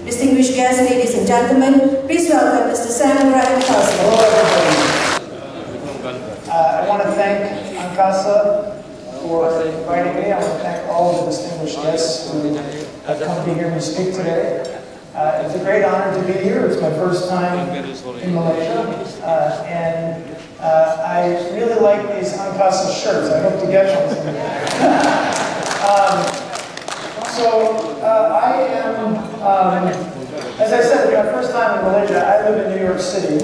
Distinguished guests, ladies and gentlemen, please welcome Mr. Graham-Felsen. Hello, everybody. I want to thank ANGKASA for inviting me. I want to thank all of the distinguished guests who have come to hear me speak today. It's a great honor to be here. It's my first time in Malaysia. And I really like these ANGKASA shirts. I hope to get one. I am, as I said, my first time in Malaysia. I live in New York City.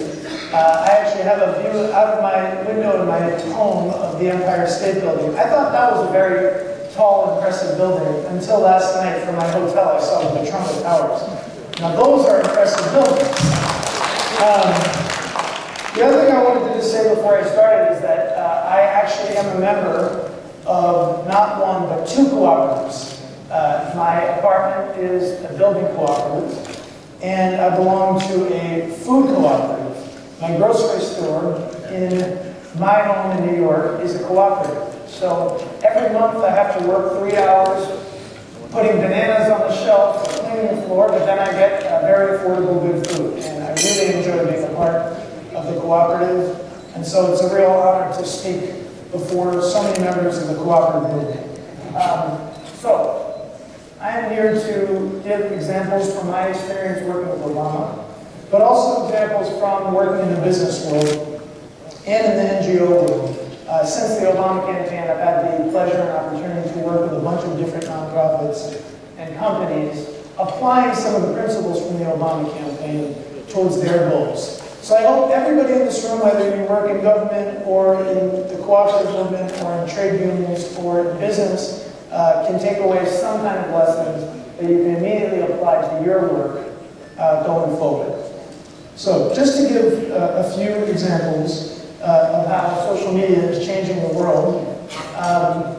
I actually have a view out of my window in my home of the Empire State Building. I thought that was a very tall, impressive building until last night from my hotel I saw the Trump Towers. Now those are impressive buildings. The other thing I wanted to just say before I started is that I actually am a member of not one but two cooperatives. My apartment is a building cooperative, and I belong to a food cooperative. My grocery store in my home in New York is a cooperative. So every month I have to work 3 hours putting bananas on the shelf, cleaning the floor, but then I get very affordable good food. And I really enjoy being a part of the cooperative. And so it's a real honor to speak before so many members of the cooperative movement. I am here to give examples from my experience working with Obama, but also examples from working in the business world and in the NGO world. Since the Obama campaign, I've had the pleasure and opportunity to work with a bunch of different nonprofits and companies, applying some of the principles from the Obama campaign towards their goals. So I hope everybody in this room, whether you work in government or in the cooperative movement or in trade unions or in business, can take away some kind of lessons that you can immediately apply to your work going forward. So just to give a few examples of how social media is changing the world, I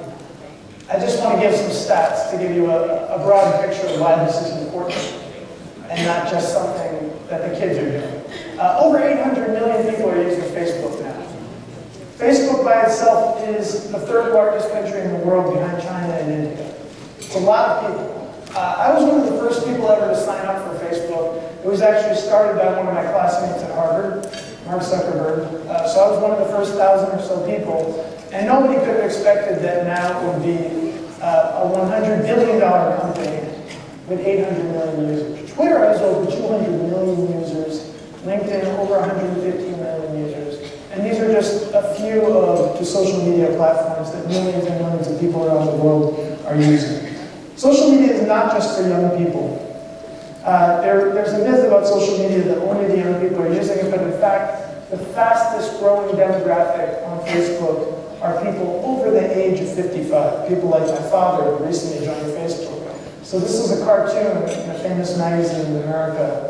just want to give some stats to give you a broad picture of why this is important and not just something that the kids are doing. Over 800 million people are using Facebook now. Facebook by itself is the third largest country in the world behind China and India. It's a lot of people. I was one of the first people ever to sign up for Facebook. It was actually started by one of my classmates at Harvard, Mark Zuckerberg. So I was one of the first 1,000 or so people. And nobody could have expected that now it would be a $100 billion company with 800 million users. Twitter has over 200 million users. LinkedIn over 115 million users. And these are just a few of the social media platforms that millions and millions of people around the world are using. Social media is not just for young people. There's a myth about social media that only the young people are using it, but in fact, the fastest growing demographic on Facebook are people over the age of 55. People like my father who recently joined Facebook. So this is a cartoon in a famous magazine in America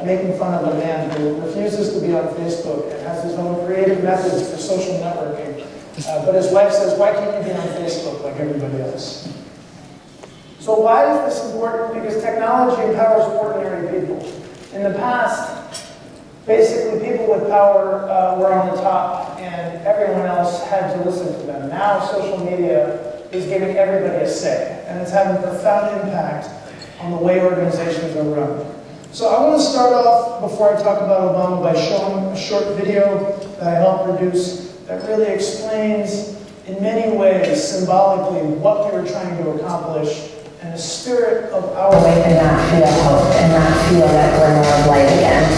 making fun of a man who refuses to be on Facebook and has his own creative methods for social networking. But his wife says, why can't you be on Facebook like everybody else? So why is this important? Because technology empowers ordinary people. In the past, basically people with power were on the top and everyone else had to listen to them. Now social media is giving everybody a say, and it's having a profound impact on the way organizations are run. So I want to start off, before I talk about Obama, by showing a short video that I helped produce that really explains, in many ways, symbolically, what we were trying to accomplish and the spirit of our life and not feel hope and not feel that glimmer of light again.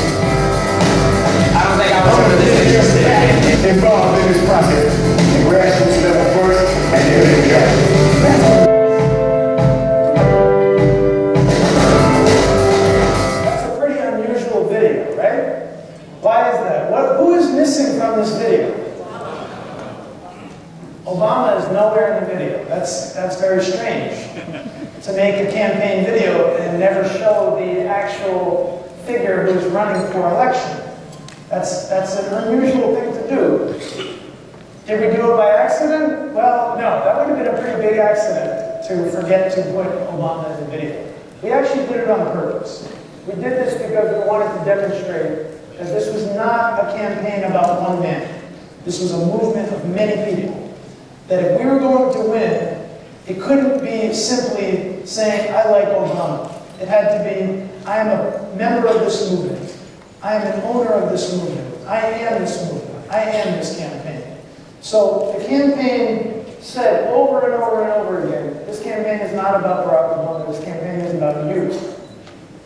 I don't think I was going to do it yesterday. Involved in this process, the grassroots level first, and then the grassroots. That's a pretty unusual video, right? Why is that? Who is missing from this video? Obama is nowhere in the video. That's very strange. To make a campaign video and never show the actual figure who's running for election. That's an unusual thing to do. Did we do it by accident? Well, no, that would have been a pretty big accident to forget to put Obama in the video. We actually did it on purpose. We did this because we wanted to demonstrate that this was not a campaign about one man. This was a movement of many people. That if we were going to win, it couldn't be simply saying, I like Obama. It had to be, I am a member of this movement. I am an owner of this movement. I am this movement. I am this campaign. So the campaign said over and over and over again, this campaign is not about Barack Obama, this campaign is about you.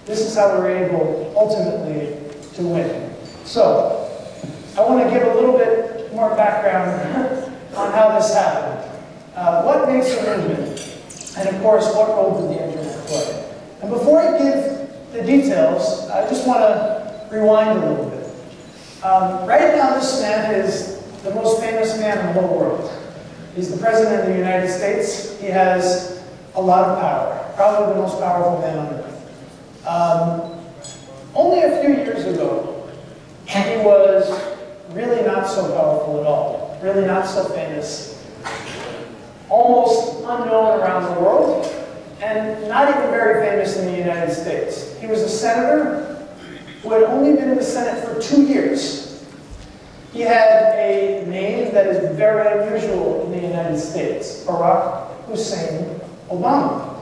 This is how we're able, ultimately, to win. So, I want to give a little bit more background on how this happened. What makes a movement? And of course, what role did the internet play? And before I give the details, I just want to rewind a little bit. Right now, this man is the most famous man in the whole world. He's the President of the United States. He has a lot of power, probably the most powerful man on earth. Only a few years ago, he was really not so powerful at all, really not so famous, almost unknown around the world, and not even very famous in the United States. He was a senator who had only been in the Senate for 2 years. He had a name that is very unusual in the United States, Barack Hussein Obama.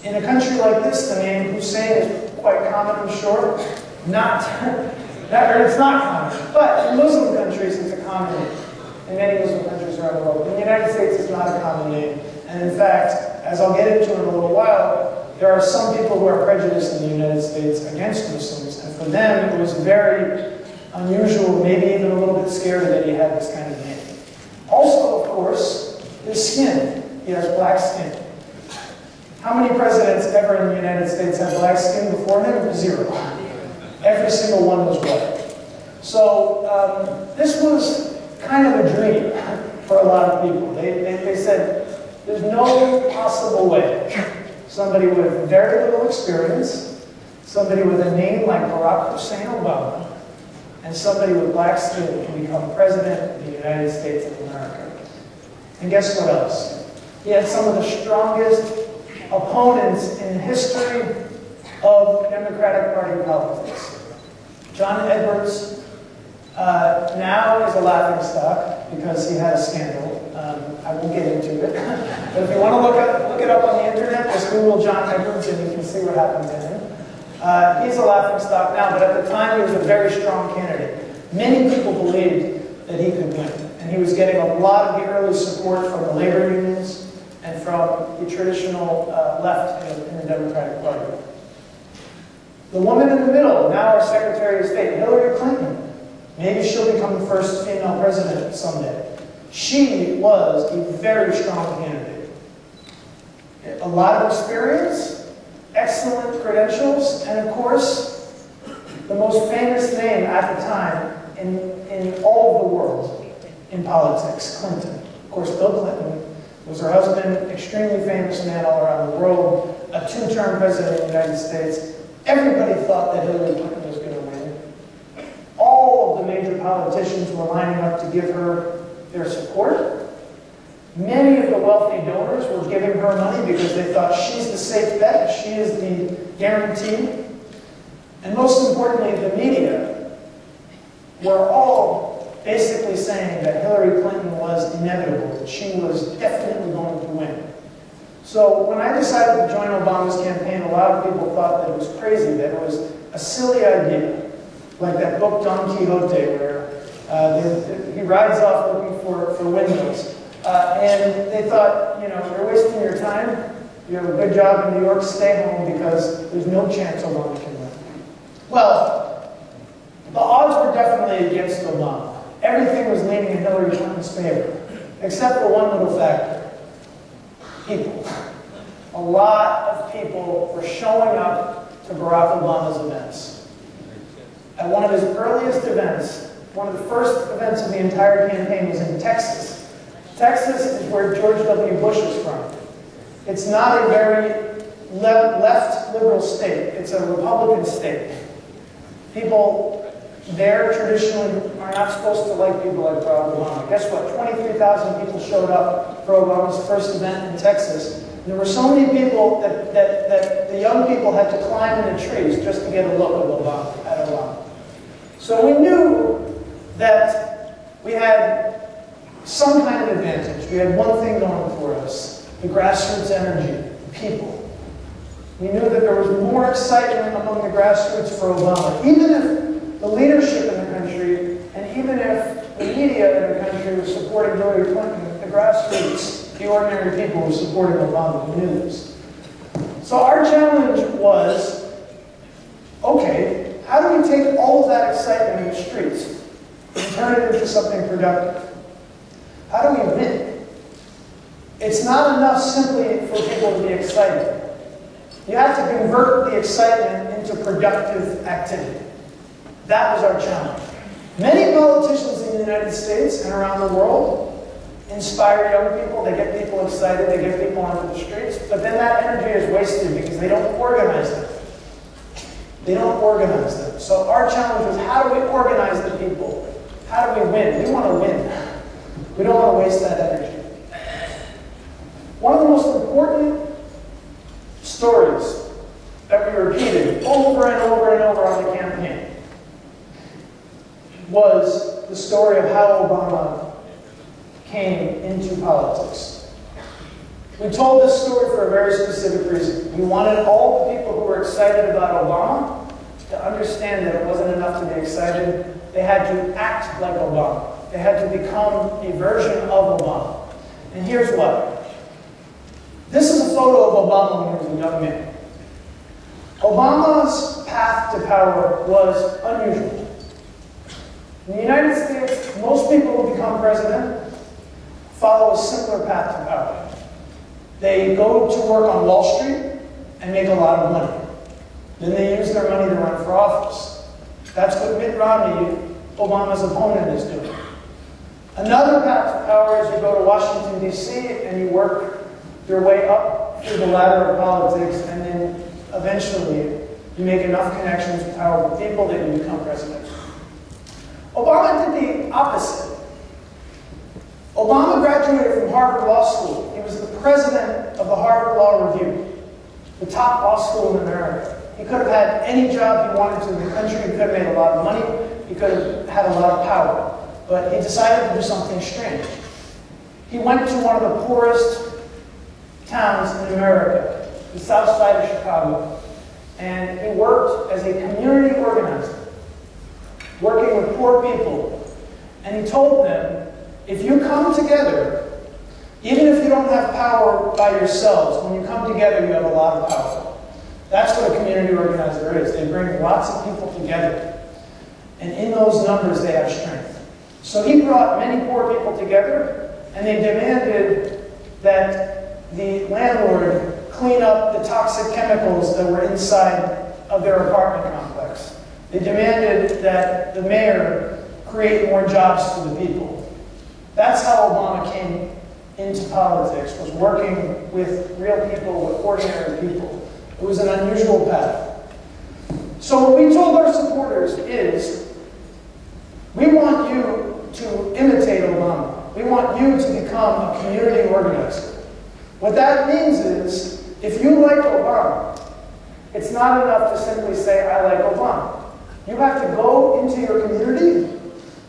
In a country like this, the name Hussein is quite common, I'm sure. It's not common, but in Muslim countries, it's a common name. In many Muslim countries around the world. In the United States, it's not a common name. And in fact, as I'll get into in a little while, there are some people who are prejudiced in the United States against Muslims, and for them, it was very unusual, maybe even a little bit scary that he had this kind of name. Also, of course, his skin. He has black skin. How many presidents ever in the United States had black skin before him? 0. Every single one was white. So this was kind of a dream for a lot of people. They said, there's no possible way somebody with very little experience, somebody with a name like Barack Hussein Obama, and somebody with black skin can become president of the United States of America. And guess what else? He had some of the strongest opponents in the history of Democratic Party politics. John Edwards now is a laughingstock because he had a scandal. I won't get into it. But if you want to look it up on the internet, just Google John Edwards and you can see what happened to him. He's a laughingstock now, but at the time he was a very strong candidate. Many people believed that he could win. And he was getting a lot of the early support from the labor unions and from the traditional left in the Democratic Party. The woman in the middle, now our Secretary of State, Hillary Clinton. Maybe she'll become the first female president someday. She was a very strong candidate. A lot of experience, excellent credentials, and of course, the most famous name at the time in all of the world in politics, Clinton. Of course, Bill Clinton was her husband, extremely famous man all around the world, a 2-term president of the United States. Everybody thought that Hillary Clinton was going to win. All of the major politicians were lining up to give her their support. Many of the wealthy donors were giving her money because they thought she's the safe bet, she is the guarantee. And most importantly, the media were all basically saying that Hillary Clinton was inevitable, that she was definitely going to win. So when I decided to join Obama's campaign, a lot of people thought that it was crazy, that it was a silly idea, like that book Don Quixote, where he rides off looking for windmills. And they thought, you know, you're wasting your time, you have a good job in New York, stay home because there's no chance Obama can win. Well, the odds were definitely against Obama. Everything was leaning in Hillary Clinton's favor, except for one little factor. People. A lot of people were showing up to Barack Obama's events. At one of his earliest events, one of the first events of the entire campaign was in Texas. Texas is where George W. Bush is from. It's not a very left liberal state. It's a Republican state. People there traditionally are not supposed to like people like Barack Obama. Guess what? 23,000 people showed up for Obama's first event in Texas. And there were so many people that the young people had to climb into trees just to get a look at Obama. So we knew that we had some kind of advantage. We had one thing going for us, the grassroots energy, the people. We knew that there was more excitement among the grassroots for Obama. Even if the leadership in the country, and even if the media in the country was supporting Hillary Clinton, the grassroots, the ordinary people were supporting Obama. We knew this. So our challenge was, okay, how do we take all of that excitement in the streets and turn it into something productive? How do we win? It's not enough simply for people to be excited. You have to convert the excitement into productive activity. That was our challenge. Many politicians in the United States and around the world inspire young people, they get people excited, they get people onto the streets, but then that energy is wasted because they don't organize them. They don't organize them. So our challenge was, how do we organize the people? How do we win? We want to win. We don't want to waste that energy. One of the most important stories that we repeated over and over and over on the campaign was the story of how Obama came into politics. We told this story for a very specific reason. We wanted all the people who were excited about Obama to understand that it wasn't enough to be excited. They had to act like Obama. They had to become a version of Obama. And here's what. This is a photo of Obama when he was a young man. Obama's path to power was unusual. In the United States, most people who become president follow a similar path to power. They go to work on Wall Street and make a lot of money. Then they use their money to run for office. That's what Mitt Romney, Obama's opponent, is doing. Another path to power is you go to Washington, D.C., and you work your way up through the ladder of politics, and then eventually you make enough connections with powerful people that you become president. Obama did the opposite. Obama graduated from Harvard Law School. He was the president of the Harvard Law Review, the top law school in America. He could have had any job he wanted to in the country. He could have made a lot of money. He could have had a lot of power. But he decided to do something strange. He went to one of the poorest towns in America, the south side of Chicago, and he worked as a community organizer, working with poor people. And he told them, if you come together, even if you don't have power by yourselves, when you come together, you have a lot of power. That's what a community organizer is. They bring lots of people together. And in those numbers, they have strength. So he brought many poor people together, and they demanded that the landlord clean up the toxic chemicals that were inside of their apartment complex. They demanded that the mayor create more jobs for the people. That's how Obama came into politics, was working with real people, with ordinary people. It was an unusual path. So what we told our supporters is, we want you to imitate Obama. We want you to become a community organizer. What that means is, if you like Obama, it's not enough to simply say, I like Obama. You have to go into your community.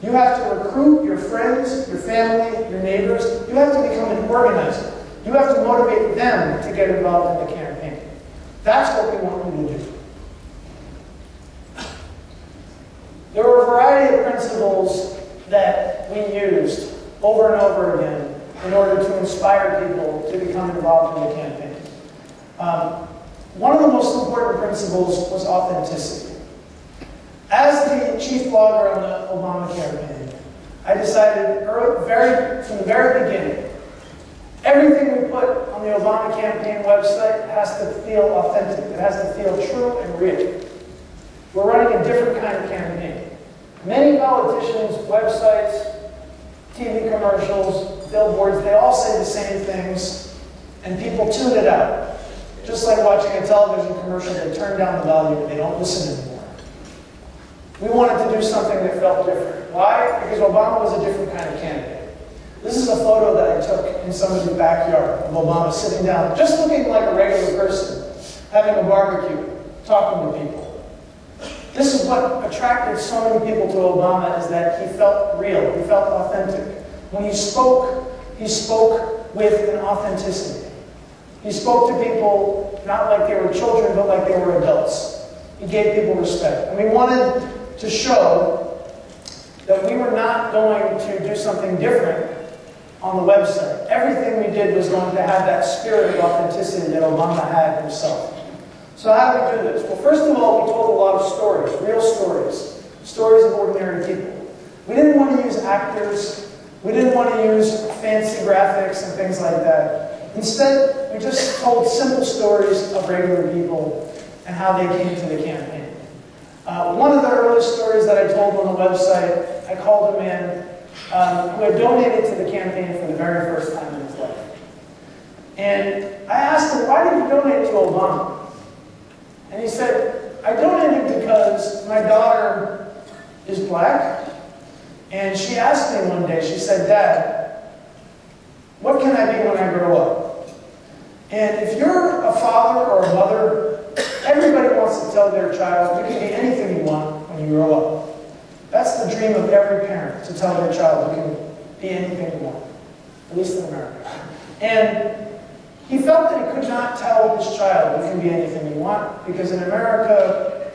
You have to recruit your friends, your family, your neighbors. You have to become an organizer. You have to motivate them to get involved in the campaign. That's what we want you to do. There were a variety of principles that we used over and over again in order to inspire people to become involved in the campaign. One of the most important principles was authenticity. As the chief blogger on the Obama campaign, I decided from the very beginning, everything we put on the Obama campaign website has to feel authentic. It has to feel true and real. We're running a different kind of campaign. Many politicians' websites, TV commercials, billboards, they all say the same things, and people tune it out. Just like watching a television commercial, they turn down the volume and they don't listen anymore. We wanted to do something that felt different. Why? Because Obama was a different kind of candidate. This is a photo that I took in somebody's backyard of Obama sitting down, just looking like a regular person, having a barbecue, talking to people. This is what attracted so many people to Obama, is that he felt real, he felt authentic. When he spoke with an authenticity. He spoke to people not like they were children, but like they were adults. He gave people respect. And we wanted to show that we were not going to do something different on the website. Everything we did was going to have that spirit of authenticity that Obama had himself. So how did we do this? Well, first of all, we told a lot of stories, real stories, stories of ordinary people. We didn't want to use actors. We didn't want to use fancy graphics and things like that. Instead, we just told simple stories of regular people and how they came to the campaign. One of the early stories that I told on the website, I called a man who had donated to the campaign for the very first time in his life. And I asked him, why did you donate to Obama? And he said, I donated because my daughter is black, and she asked me one day, she said, Dad, what can I be when I grow up? And if you're a father or a mother, everybody wants to tell their child, you can be anything you want when you grow up. That's the dream of every parent, to tell their child you can be anything you want, at least in America. And he felt that he could not tell his child you can be anything you want, because in America,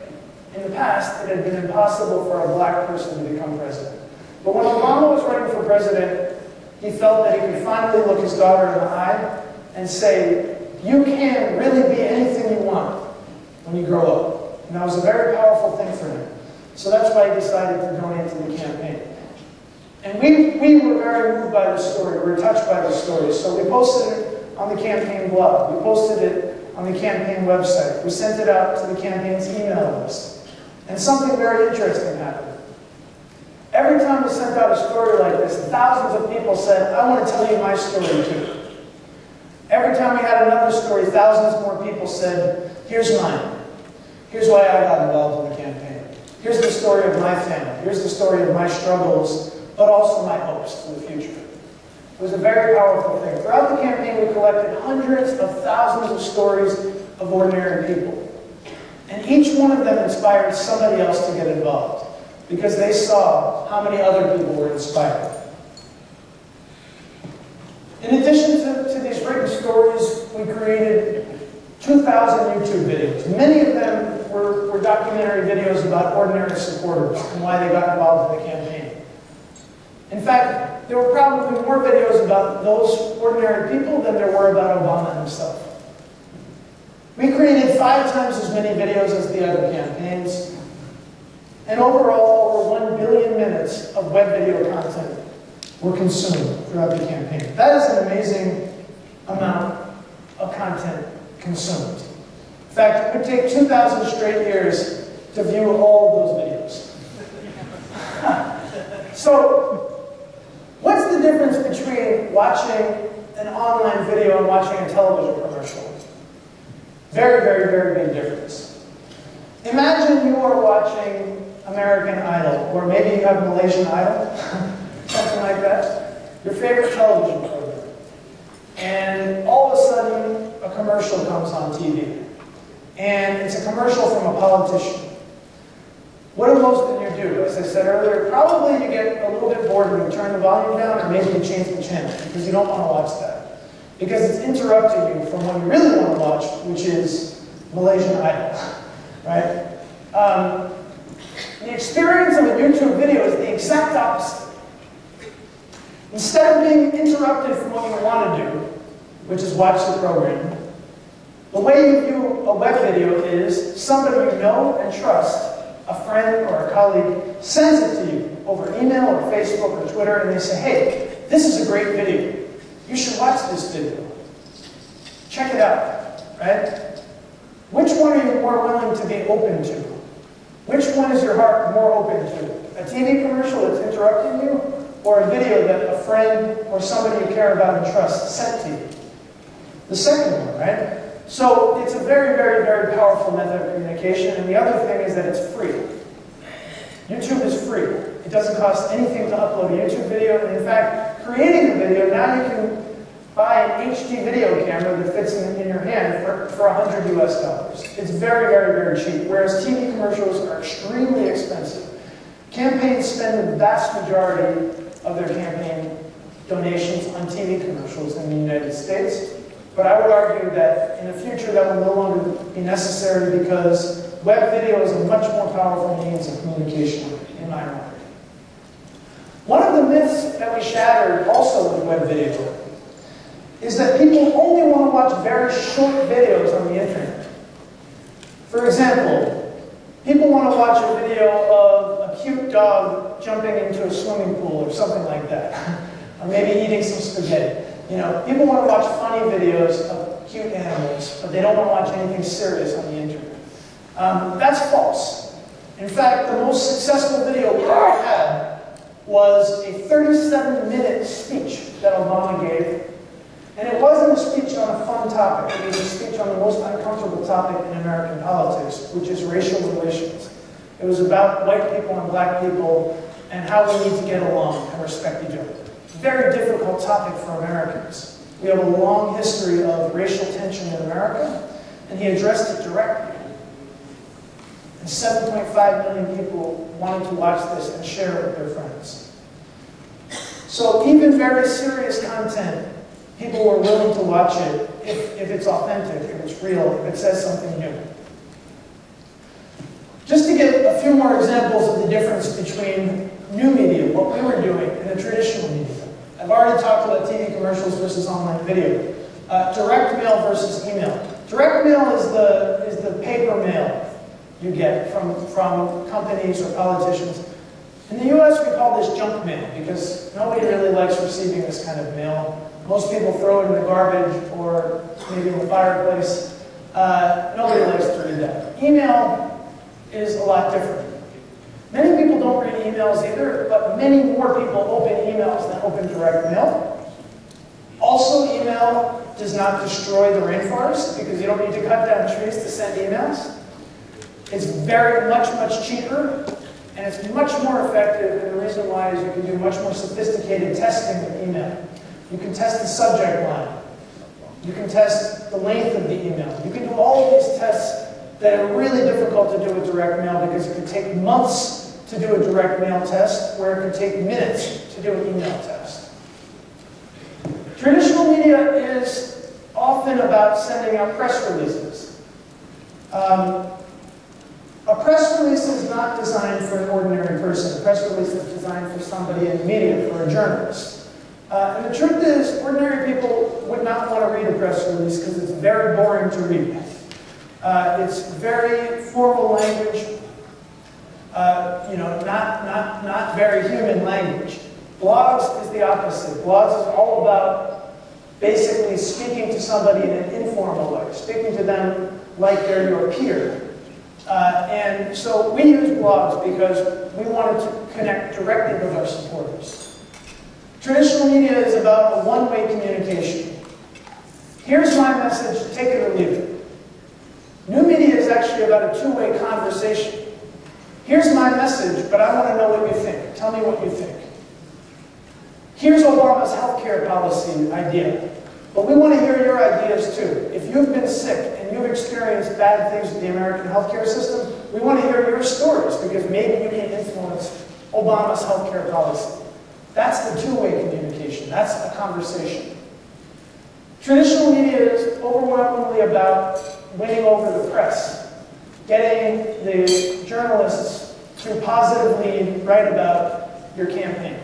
in the past, it had been impossible for a black person to become president. But when Obama was running for president, he felt that he could finally look his daughter in the eye and say, you can really be anything you want when you grow up. And that was a very powerful thing for him. So that's why he decided to donate to the campaign. And we were very moved by the story. We were touched by the story. So we posted it on the campaign blog. We posted it on the campaign website. We sent it out to the campaign's email list. And something very interesting happened. Every time we sent out a story like this, thousands of people said, I want to tell you my story too. Every time we had another story, thousands more people said, here's mine. Here's why I got involved in the campaign. Here's the story of my family. Here's the story of my struggles, but also my hopes for the future. It was a very powerful thing. Throughout the campaign, we collected hundreds of thousands of stories of ordinary people. And each one of them inspired somebody else to get involved, because they saw how many other people were inspired. In addition to these written stories, we created 2,000 YouTube videos. Many of them were documentary videos about ordinary supporters and why they got involved in the campaign. In fact, there were probably more videos about those ordinary people than there were about Obama himself. We created 5 times as many videos as the other campaigns, and overall, over 1 billion minutes of web video content were consumed throughout the campaign. That is an amazing amount of content consumed. In fact, it would take 2,000 straight years to view all of those videos. So, what's the difference between watching an online video and watching a television commercial? Very, very, very big difference. Imagine you are watching American Idol, or maybe you have Malaysian Idol, something like that, your favorite television program. And all of a sudden, a commercial comes on TV. And it's a commercial from a politician. What do most of you do? As I said earlier, probably you get a little bit bored and you turn the volume down, or maybe you change the channel, because you don't want to watch that. Because it's interrupting you from what you really want to watch, which is Malaysian Idol, right? The experience of a YouTube video is the exact opposite. Instead of being interrupted from what you want to do, which is watch the program, the way you view a web video is somebody you know and trust, a friend or a colleague, sends it to you over email or Facebook or Twitter, and they say, hey, this is a great video. You should watch this video. Check it out, right? Which one are you more willing to be open to? Which one is your heart more open to? A TV commercial that's interrupting you, or a video that a friend or somebody you care about and trust sent to you? The second one, right? So it's a very, very, very powerful method of communication, and the other thing is that it's free. YouTube is free. It doesn't cost anything to upload a YouTube video, and in fact, creating a video, now you can buy an HD video camera that fits in your hand for $100 US. It's very, very, very cheap, whereas TV commercials are extremely expensive. Campaigns spend the vast majority of their campaign donations on TV commercials in the United States. But I would argue that in the future that will no longer be necessary because web video is a much more powerful means of communication, in my mind. One of the myths that we shattered also with web video is that people only want to watch very short videos on the internet. For example, people want to watch a video of a cute dog jumping into a swimming pool or something like that. Or maybe eating some spaghetti. You know, people want to watch funny videos of cute animals, but they don't want to watch anything serious on the internet. That's false. In fact, the most successful video we ever had was a 37-minute speech that Obama gave. And it wasn't a speech on a fun topic. It was a speech on the most uncomfortable topic in American politics, which is racial relations. It was about white people and black people and how we need to get along and respect each other. Very difficult topic for Americans. We have a long history of racial tension in America, and he addressed it directly. And 7.5 million people wanted to watch this and share it with their friends. So even very serious content, people were willing to watch it if it's authentic, if it's real, if it says something new. Just to give a few more examples of the difference between new media, what we were doing, and the traditional media. I've already talked about TV commercials versus online video. Direct mail versus email. Direct mail is the paper mail you get from companies or politicians. In the US, we call this junk mail because nobody really likes receiving this kind of mail. Most people throw it in the garbage or maybe in the fireplace. Nobody likes to read that. Email is a lot different. Many people don't read emails either, but many more people open emails than open direct mail. Also, email does not destroy the rainforest because you don't need to cut down trees to send emails. It's very much cheaper, and it's much more effective, and the reason why is you can do much more sophisticated testing with email. You can test the subject line. You can test the length of the email. You can do all of these tests that are really difficult to do with direct mail because it can take months to do a direct mail test, where it can take minutes to do an email test. Traditional media is often about sending out press releases. A press release is not designed for an ordinary person. A press release is designed for somebody in media, for a journalist. And the truth is, ordinary people would not want to read a press release because it's very boring to read. It's very formal language, not very human language. Blogs is the opposite. Blogs is all about basically speaking to somebody in an informal way, speaking to them like they're your peer. And so we use blogs because we wanted to connect directly with our supporters. Traditional media is about a one-way communication. Here's my message, take it or leave it. New media is actually about a two-way conversation. Here's my message, but I want to know what you think. Tell me what you think. Here's Obama's healthcare policy idea. But we want to hear your ideas too. If you've been sick and you've experienced bad things with the American healthcare system, we want to hear your stories because maybe you can influence Obama's healthcare policy. That's the two-way communication. That's a conversation. Traditional media is overwhelmingly about winning over the press, getting the journalists to positively write about your campaign.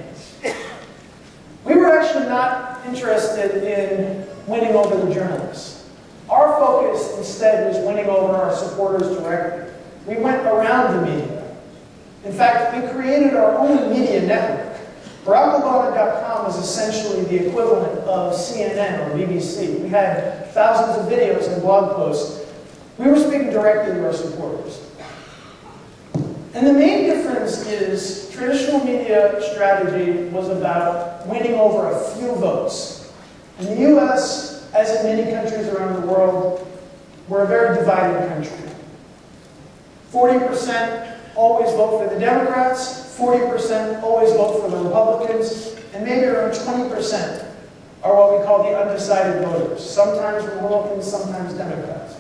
We were actually not interested in winning over the journalists. Our focus instead was winning over our supporters directly. We went around the media. In fact, we created our own media network. BarackObama.com was essentially the equivalent of CNN or BBC. We had thousands of videos and blog posts. We were speaking directly to our supporters. And the main difference is traditional media strategy was about winning over a few votes. In the US, as in many countries around the world, we're a very divided country. 40% always vote for the Democrats, 40% always vote for the Republicans, and maybe around 20% are what we call the undecided voters. Sometimes Republicans, sometimes Democrats.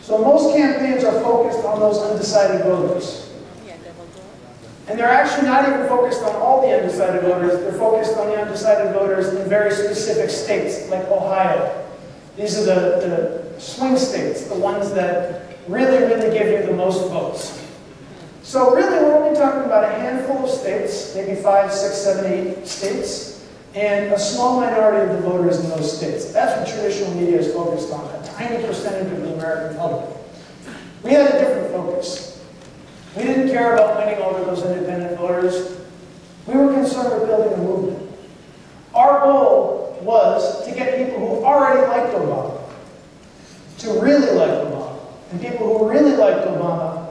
So most campaigns are focused on those undecided voters. And they're actually not even focused on all the undecided voters. They're focused on the undecided voters in very specific states, like Ohio, These are the swing states, the ones that really give you the most votes. So really, we're only talking about a handful of states, maybe 5, 6, 7, 8 states, and a small minority of the voters in those states. That's what traditional media is focused on, a tiny percentage of the American public. We had a different focus. We didn't care about winning over those independent voters. We were concerned with building a movement. Our goal was to get people who already liked Obama to really like Obama, and people who really liked Obama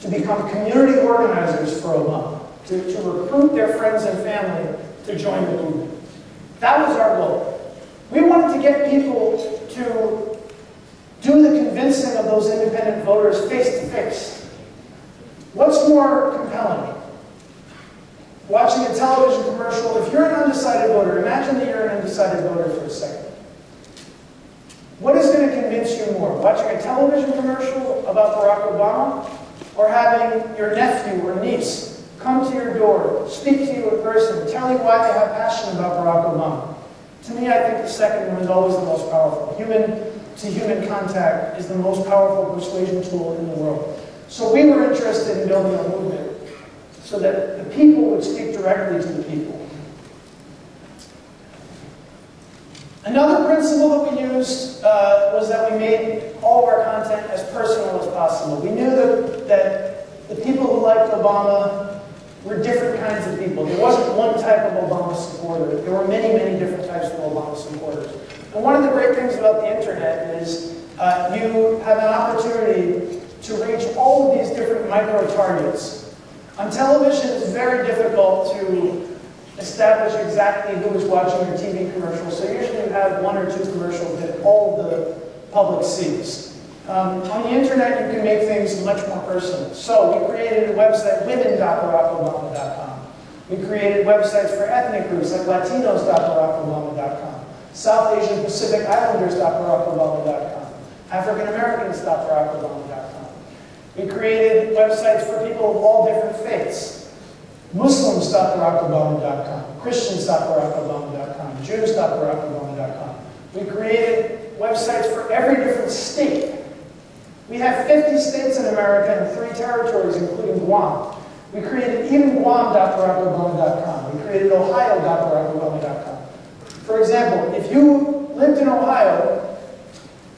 to become community organizers for Obama, to recruit their friends and family to join the movement. That was our goal. We wanted to get people to do the convincing of those independent voters face to face. What's more compelling? Watching a television commercial, if you're an undecided voter, imagine that you're an undecided voter for a second. What is going to convince you more? Watching a television commercial about Barack Obama, or having your nephew or niece come to your door, speak to you in person, tell you why they have passion about Barack Obama? To me, I think the second one is always the most powerful. Human-to-human contact is the most powerful persuasion tool in the world. So we were interested in building a movement so that the people would speak directly to the people. Another principle that we used was that we made all of our content as personal as possible. We knew that the people who liked Obama were different kinds of people. There wasn't one type of Obama supporter. There were many, many different types of Obama supporters. And one of the great things about the internet is you have an opportunity to reach all of these different micro-targets. On television, it's very difficult to establish exactly who is watching your TV commercial, so usually you have 1 or 2 commercials that all the public sees. On the internet, you can make things much more personal. So we created a website, women.barackobama.com. We created websites for ethnic groups like latinos.barackobama.com, South Asian Pacific Islanders.barackobama.com, African Americans.barackobama.com. We created websites for people of all different faiths. Muslims.barackobama.com, Christians.barackobama.com, Jews.barackobama.com. We created websites for every different state. We have 50 states in America and 3 territories, including Guam. We created even Guam.barackobama.com. We created Ohio.barackobama.com. For example, if you lived in Ohio,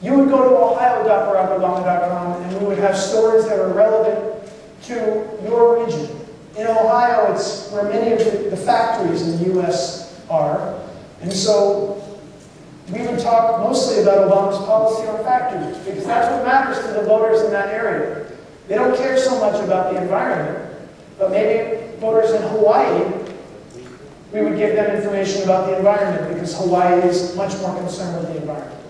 you would go to ohio.barackobama.com and we would have stories that are relevant to your region. In Ohio, it's where many of the factories in the U.S. are. And so we would talk mostly about Obama's policy on factories, because that's what matters to the voters in that area. They don't care so much about the environment, but maybe voters in Hawaii, we would give them information about the environment, because Hawaii is much more concerned with the environment.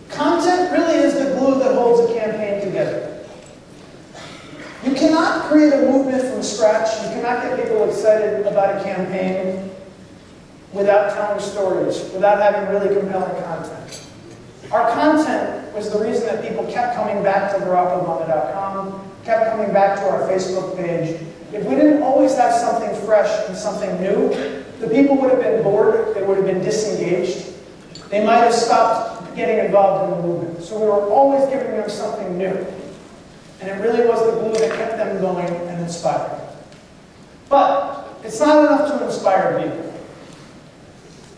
Content really is the glue that holds a campaign together. You cannot create a movement from scratch. You cannot get people excited about a campaign without telling stories, without having really compelling content. Our content was the reason that people kept coming back to barackobama.com, kept coming back to our Facebook page. If we didn't always have something fresh and something new, the people would have been bored, they would have been disengaged. They might have stopped getting involved in the movement. So we were always giving them something new. And it really was the glue that kept them going and inspired. But it's not enough to inspire people.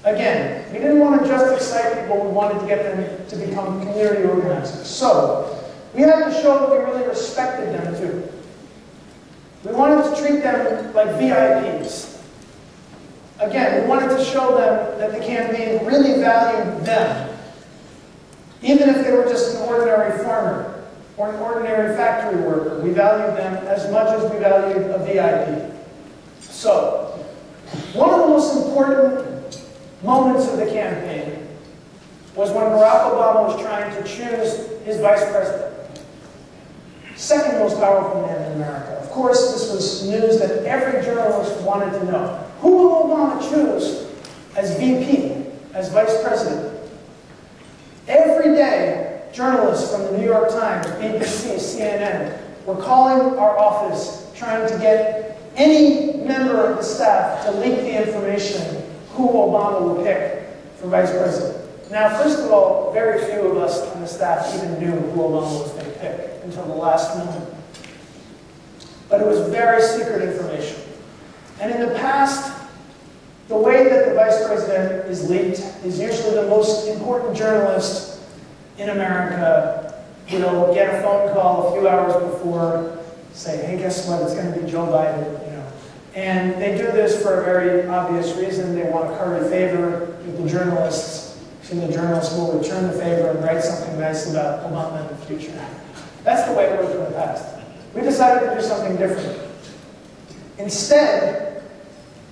Again, we didn't want to just excite people, we wanted to get them to become community organizers. So we had to show that we really respected them too. We wanted to treat them like VIPs. Again, we wanted to show them that the campaign really valued them. Even if they were just an ordinary farmer or an ordinary factory worker, we valued them as much as we valued a VIP. So, one of the most important moments of the campaign was when Barack Obama was trying to choose his vice president. Second most powerful man in America. Of course, this was news that every journalist wanted to know. Who will Obama choose as VP, as vice president? Every day, journalists from the New York Times, BBC, CNN, were calling our office trying to get any member of the staff to leak the information who Obama will pick for for vice president. Now, first of all, very few of us on the staff even knew who Obama was going to pick until the last moment. But it was very secret information. And in the past, the way that the vice president is leaked is usually the most important journalist in America will get a phone call a few hours before, say, hey, guess what, it's going to be Joe Biden, you know. And they do this for a very obvious reason. They want to curry favor with the journalists, so the journalists will return the favor and write something nice about Obama in the future. That's the way it worked in the past. We decided to do something different. Instead,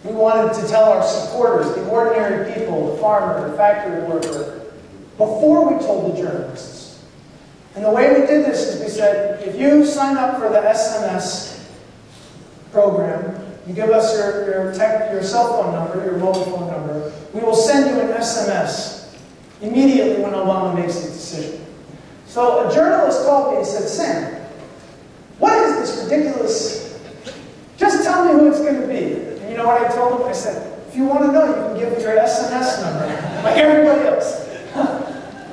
we wanted to tell our supporters, the ordinary people, the farmer, the factory worker, before we told the journalists. And the way we did this is we said, if you sign up for the SMS program, you give us your cell phone number, your mobile phone number, we will send you an SMS immediately when Obama makes his decision. So a journalist called me and said, Sam, what is this ridiculous? Just tell me who it's going to be. And you know what I told him? I said, if you want to know, you can give me your SMS number, like everybody else.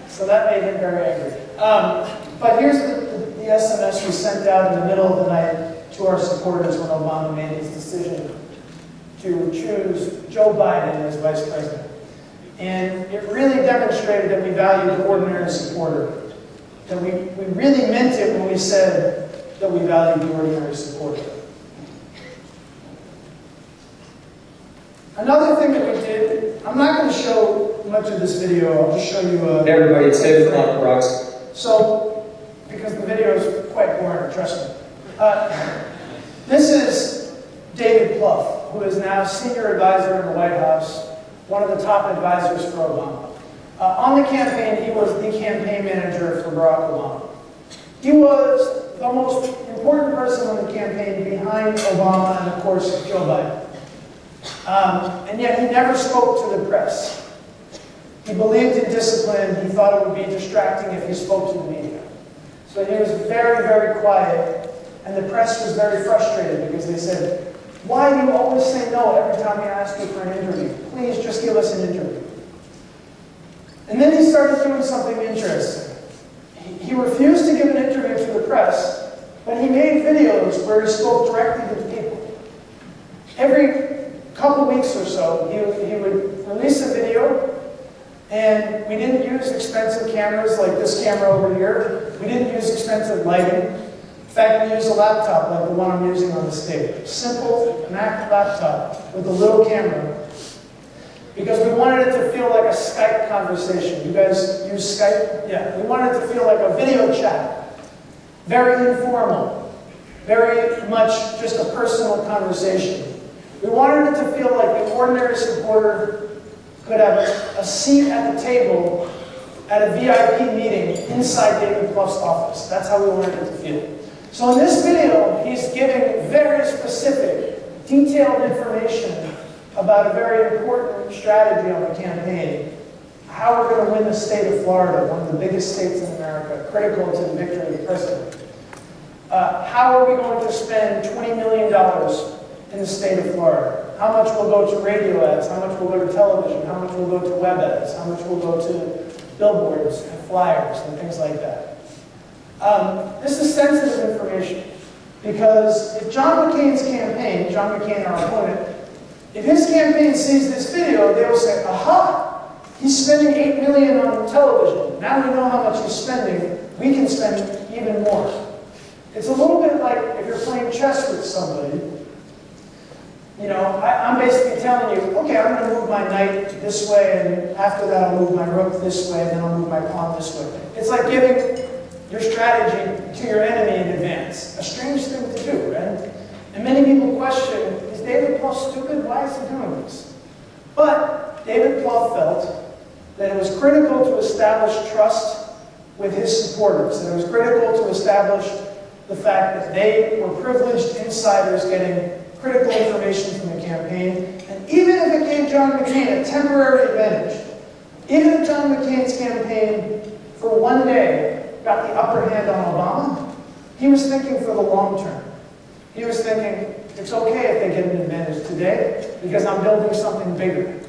So that made him very angry. But here's the SMS we sent out in the middle of the night to our supporters when Obama made his decision to choose Joe Biden as vice president. And it really demonstrated that we value the ordinary supporter. That we really meant it when we said that we value the ordinary supporter. Another thing that we did, I'm not going to show much of this video, I'll just show you everybody, it's David Fluff, rocks. So, because the video is quite boring, trust me. This is David Plouffe, who is now senior advisor in the White House, one of the top advisors for Obama. On the campaign, he was the campaign manager for Barack Obama. He was the most important person on the campaign behind Obama and, of course, Joe Biden. And yet he never spoke to the press. He believed in discipline. He thought it would be distracting if he spoke to the media. So he was very, very quiet. And the press was very frustrated because they said, why do you always say no every time we ask you for an interview? Please just give us an interview. And then he started doing something interesting. He refused to give an interview to the press, but he made videos where he spoke directly to the people. Every couple weeks or so, he would release a video, and we didn't use expensive cameras like this camera over here. We didn't use expensive lighting. In fact, we used a laptop like the one I'm using on the stage. Simple Mac laptop with a little camera. Because we wanted it to feel like a Skype conversation. You guys use Skype? Yeah. We wanted it to feel like a video chat. Very informal. Very much just a personal conversation. We wanted it to feel like the ordinary supporter could have a seat at the table at a VIP meeting inside David Plouffe's office. That's how we wanted it to feel. So in this video, he's giving very specific, detailed information about a very important strategy on the campaign. How we're going to win the state of Florida, one of the biggest states in America, critical to the victory of the president. How are we going to spend $20 million in the state of Florida? How much will go to radio ads? How much will go to television? How much will go to web ads? How much will go to billboards and flyers and things like that? This is sensitive information because if John McCain's campaign, John McCain, our opponent, if his campaign sees this video, they will say, aha, he's spending $8 million on television. Now we know how much he's spending. We can spend even more. It's a little bit like if you're playing chess with somebody. You know, I'm basically telling you, okay, I'm going to move my knight this way, and after that I'll move my rook this way, and then I'll move my pawn this way. It's like giving your strategy to your enemy in advance. A strange thing to do, right? And many people question, is David Plouffe stupid? Why is he doing this? But David Plouffe felt that it was critical to establish trust with his supporters. That it was critical to establish the fact that they were privileged insiders getting critical information from the campaign. And even if it gave John McCain a temporary advantage, even if John McCain's campaign for one day got the upper hand on Obama, he was thinking for the long term. He was thinking, it's okay if they get an advantage today because I'm building something bigger.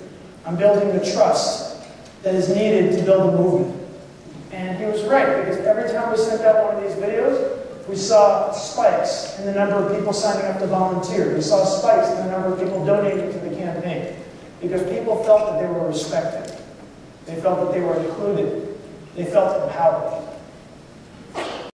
I'm building the trust that is needed to build a movement. And he was right, because every time we sent out one of these videos, we saw spikes in the number of people signing up to volunteer. We saw spikes in the number of people donating to the campaign, because people felt that they were respected. They felt that they were included. They felt empowered.